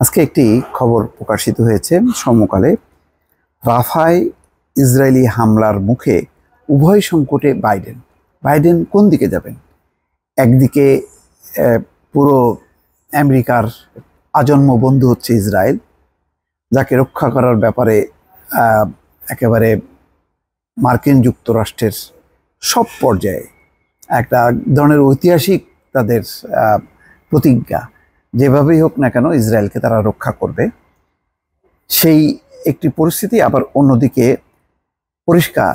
আজকে একটি খবর প্রকাশিত হয়েছে সমকালে। রাফায় ইসরায়েলি হামলার মুখে উভয় সংকটে বাইডেন কোন দিকে যাবেন? একদিকে পুরো আমেরিকার আজন্ম বন্ধু হচ্ছে ইসরায়েল, যাকে রক্ষা করার ব্যাপারে একেবারে মার্কিন যুক্তরাষ্ট্রের সব পর্যায়ে একটা ধরনের ঐতিহাসিক তাদের প্রতিজ্ঞা, যেভাবেই হোক না কেন ইসরায়েলকে তারা রক্ষা করবে। সেই একটি পরিস্থিতি। আবার অন্যদিকে পরিষ্কার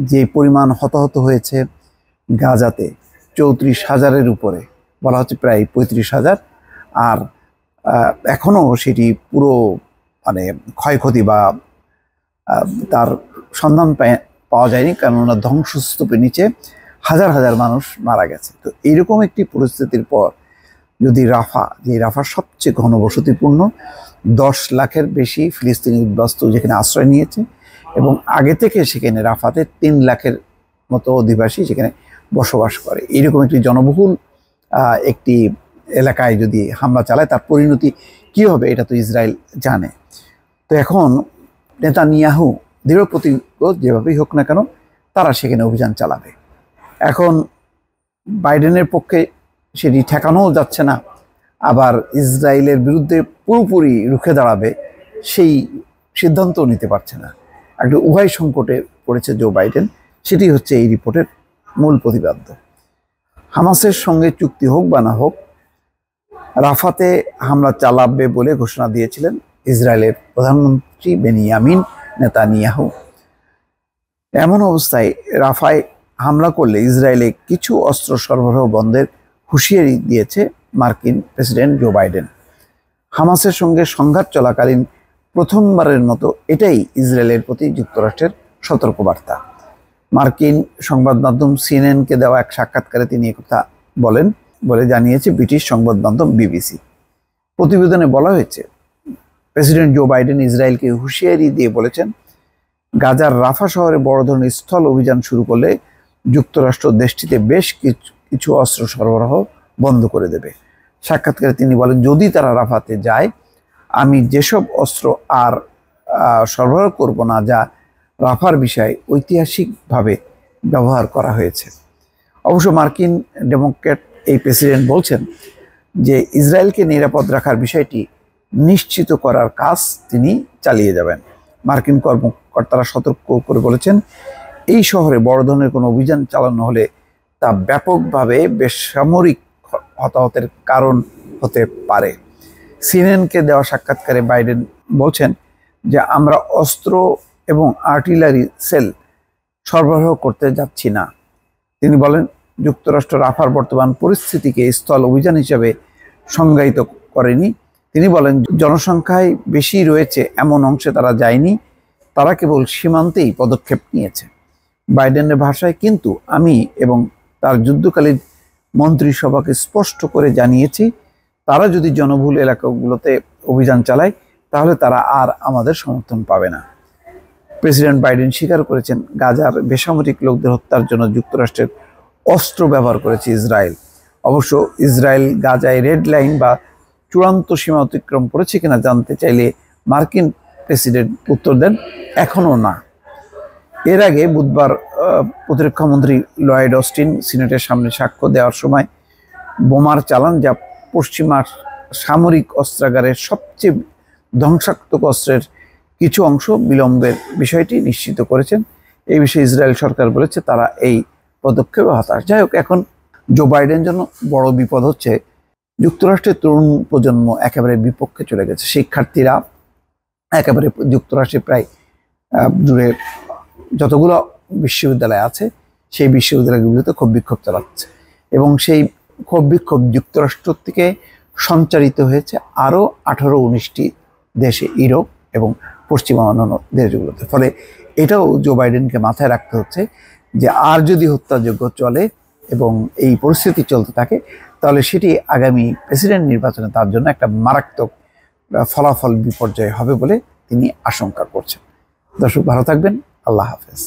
যে পরিমাণ হতাহত হয়েছে গাজাতে 34,000-এর উপরে, বলা হচ্ছে প্রায় 35,000, আর এখনও সেটি পুরো ক্ষয়ক্ষতি বা তার সন্ধান পাওয়া যায়নি, কেননা ধ্বংসস্তূপের নিচে হাজার হাজার মানুষ মারা গেছে। তো এইরকম একটি পরিস্থিতির পর যদি রাফা সবচেয়ে ঘনবসতিপূর্ণ, 10 লাখের বেশি ফিলিস্তিনি উদ্বাস্তু যেখানে আশ্রয় নিয়েছে, এবং আগে থেকে সেখানে রাফাতে 3 লাখের মতো অধিবাসী সেখানে বসবাস করে, এইরকম একটি জনবহুল একটি এলাকায় যদি হামলা চালায় তার পরিণতি কী হবে এটা তো ইসরায়েল জানে। তো এখন নেতানিয়াহু দৃঢ় প্রতিজ্ঞ, যেভাবেই হোক না কেন তারা সেখানে অভিযান চালাবে। এখন বাইডেনের পক্ষে সেটি ঠেকানোও যাচ্ছে না, আবার ইসরায়েলের বিরুদ্ধে পুরোপুরি রুখে দাঁড়াবে সেই সিদ্ধান্তও নিতে পারছে না। একটা উভয় সংকটে পড়েছে জো বাইডেন। সেটি হচ্ছে এই রিপোর্টের মূল প্রতিপাদ্য। হামাসের সঙ্গে চুক্তি হোক বা না হোক, রাফাতে হামলা চালাবে বলে ঘোষণা দিয়েছিলেন ইসরায়েলের প্রধানমন্ত্রী বেনিয়ামিন নেতানিয়াহু। এমন অবস্থায় রাফায় হামলা করলে ইসরায়েলে কিছু অস্ত্র সরবরাহ বন্ধের হুঁশিয়ারি দিয়েছে মার্কিন প্রেসিডেন্ট জো বাইডেন। হামাসের সঙ্গে সংঘাত চলাকালীন প্রথমবারের মতো এটাই ইসরায়েলের প্রতি যুক্তরাষ্ট্রের সতর্কবার্তা। মার্কিন সংবাদ মাধ্যম সিএনএনকে দেওয়া এক সাক্ষাৎকারে তিনি একথা বলেন বলে জানিয়েছে ব্রিটিশ সংবাদ মাধ্যম বিবিসি। প্রতিবেদনে বলা হয়েছে, প্রেসিডেন্ট জো বাইডেন ইসরায়েলকে হুঁশিয়ারি দিয়ে বলেছেন, গাজার রাফা শহরে বড় ধরনের স্থল অভিযান শুরু করলে যুক্তরাষ্ট্র দেশটিতে বেশ কিছু অস্ত্র সরবরাহ বন্ধ করে দেবে। সাক্ষাৎকারে তিনি বলেন, যদি তারা রাফাতে যায়, আমি যেসব অস্ত্র আর সরবরাহ করব না যা রাফার বিষয়ে ঐতিহাসিকভাবে ব্যবহার করা হয়েছে। অবশ্য মার্কিন ডেমোক্র্যাট এই প্রেসিডেন্ট বলছেন যে ইসরায়েলকে নিরাপদ রাখার বিষয়টি নিশ্চিত করার কাজ তিনি চালিয়ে যাবেন। মার্কিন কর্মকর্তারা সতর্ক করে বলেছেন, এই শহরে বড় ধরনের কোনো অভিযান চালানো হলে তা ব্যাপকভাবে বেসামরিক হতাহতের কারণ হতে পারে। সিএনএনকে দেওয়া সাক্ষাৎকারে বাইডেন বলছেন যে আমরা অস্ত্র এবং আর্টিলারি সেল সরবরাহ করতে যাচ্ছি না। তিনি বলেন, যুক্তরাষ্ট্র রাফার বর্তমান পরিস্থিতিকে স্থল অভিযান হিসেবে সংজ্ঞায়িত করেনি। তিনি বলেন, জনসংখ্যায় বেশি রয়েছে এমন অংশে তারা যায়নি, তারা কেবল সীমান্তেই পদক্ষেপ নিয়েছে। বাইডেনের ভাষায়, কিন্তু আমি এবং তার যুদ্ধকালীন মন্ত্রিসভাকে স্পষ্ট করে জানিয়েছি, তারা যদি জনবহুল এলাকাগুলোতে অভিযান চালায় তাহলে তারা আর আমাদের সমর্থন পাবে না। প্রেসিডেন্ট বাইডেন স্বীকার করেছেন, গাজার বেসামরিক লোকদের হত্যার জন্য যুক্তরাষ্ট্রের অস্ত্র ব্যবহার করেছে ইসরায়েল। অবশ্য ইসরায়েল গাজায় রেড লাইন বা চূড়ান্ত সীমা অতিক্রম করেছে কিনা জানতে চাইলে মার্কিন প্রেসিডেন্ট উত্তর দেন, এখনও না। এর আগে বুধবার প্রতিরক্ষামন্ত্রী লয়েড অস্টিন সিনেটের সামনে সাক্ষ্য দেওয়ার সময় বোমার চালান, যা পশ্চিমা সামরিক অস্ত্রাগারের সবচেয়ে ধ্বংসাত্মক অস্ত্রের কিছু অংশ বিলম্বের বিষয়টি নিশ্চিত করেছেন। এই বিষয়ে ইসরায়েল সরকার বলেছে তারা এই পদক্ষেপে হতাশ। যাই হোক, এখন জো বাইডেনের জন্য বড় বিপদ হচ্ছে যুক্তরাষ্ট্রের তরুণ প্রজন্ম একেবারে বিপক্ষে চলে গেছে। শিক্ষার্থীরা একেবারে যুক্তরাষ্ট্রে প্রায় জুড়ে যতগুলো বিশ্ববিদ্যালয় আছে সেই বিশ্ববিদ্যালয়গুলিতে ক্ষোভ বিক্ষোভ চালাচ্ছে, এবং সেই ক্ষোভ বিক্ষোভ যুক্তরাষ্ট্র থেকে সঞ্চারিত হয়েছে আরও 18-19টি দেশে, ইউরোপ এবং পশ্চিমা অন্যান্য দেশগুলোতে। ফলে এটাও জো বাইডেনকে মাথায় রাখতে হচ্ছে যে আর যদি হত্যাযজ্ঞ চলে এবং এই পরিস্থিতি চলতে থাকে, তাহলে সেটি আগামী প্রেসিডেন্ট নির্বাচনে তার জন্য একটা মারাত্মক ফলাফল বিপর্যয় হবে বলে তিনি আশঙ্কা করছেন। দর্শক, ভালো থাকবেন। আল্লাহ হাফেজ।